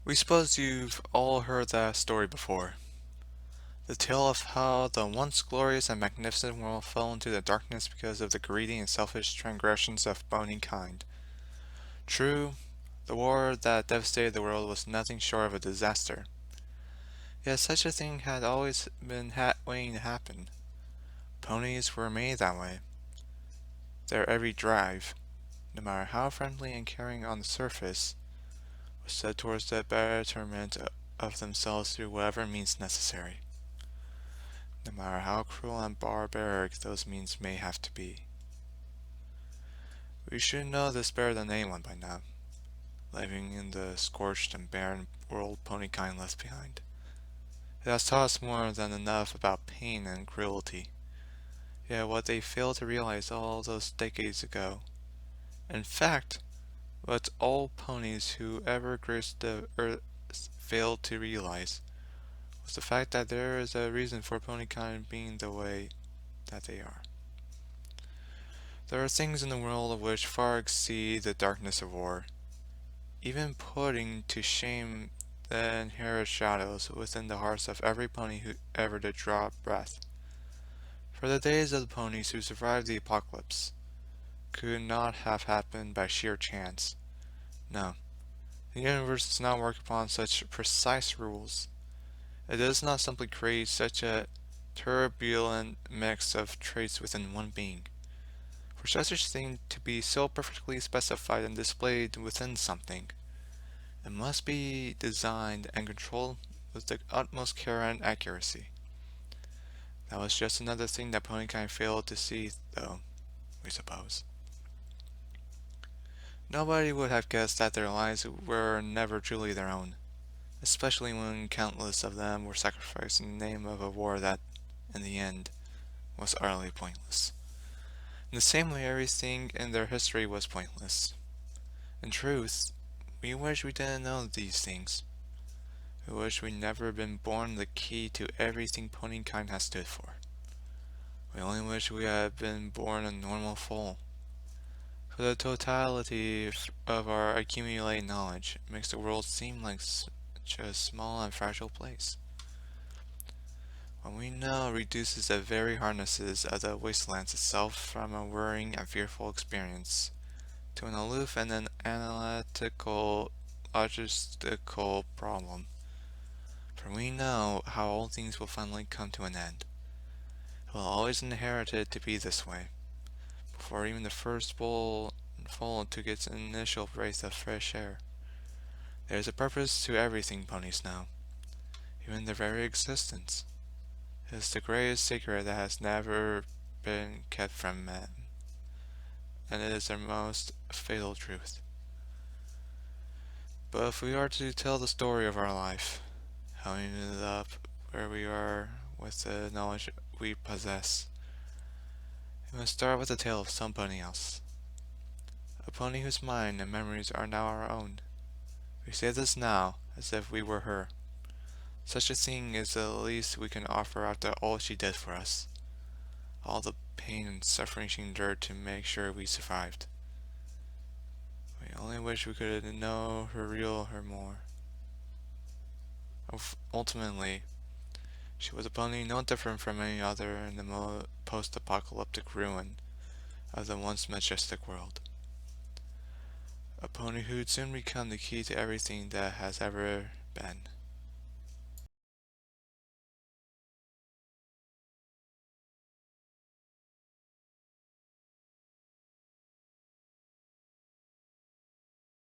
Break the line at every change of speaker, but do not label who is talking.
We suppose you've all heard that story before. The tale of how the once glorious and magnificent world fell into the darkness because of the greedy and selfish transgressions of bony kind. True, the war that devastated the world was nothing short of a disaster. Yet such a thing had always been waiting to happen. Ponies were made that way. Their every drive, no matter how friendly and caring on the surface, was set towards the betterment of themselves through whatever means necessary, no matter how cruel and barbaric those means may have to be. We should know this better than anyone by now, living in the scorched and barren world ponykind left behind. It has taught us more than enough about pain and cruelty. Yet what they failed to realize all those decades ago, in fact, what all ponies who ever graced the earth failed to realize, was the fact that there is a reason for ponykind being the way that they are. There are things in the world which far exceed the darkness of war, even putting to shame the inherent shadows within the hearts of every pony who ever did draw breath. For the days of the ponies who survived the apocalypse could not have happened by sheer chance. No, the universe does not work upon such precise rules. It does not simply create such a turbulent mix of traits within one being. For such a thing to be so perfectly specified and displayed within something, it must be designed and controlled with the utmost care and accuracy. That was just another thing that Ponykind failed to see, though, we suppose. Nobody would have guessed that their lives were never truly their own, especially when countless of them were sacrificed in the name of a war that, in the end, was utterly pointless. In the same way, everything in their history was pointless. In truth, we wish we didn't know these things. We wish we'd never been born the key to everything ponykind has stood for. We only wish we had been born a normal foal. For the totality of our accumulated knowledge makes the world seem like such a small and fragile place. What we know reduces the very harnesses of the wastelands itself from a worrying and fearful experience to an aloof and an analytical, logistical problem. For we know how all things will finally come to an end. It will always inherit it to be this way, before even the first foal took its initial breath of fresh air. There is a purpose to everything ponies know, even their very existence. It is the greatest secret that has never been kept from men, and it is their most fatal truth. But if we are to tell the story of our life, how we ended up where we are with the knowledge we possess, we must start with the tale of some pony else. A pony whose mind and memories are now our own. We say this now, as if we were her. Such a thing is the least we can offer after all she did for us, all the pain and suffering she endured to make sure we survived. We only wish we could know her more. Ultimately, she was a pony no different from any other in the post-apocalyptic ruin of the once majestic world. A pony who'd soon become the key to everything that has ever been.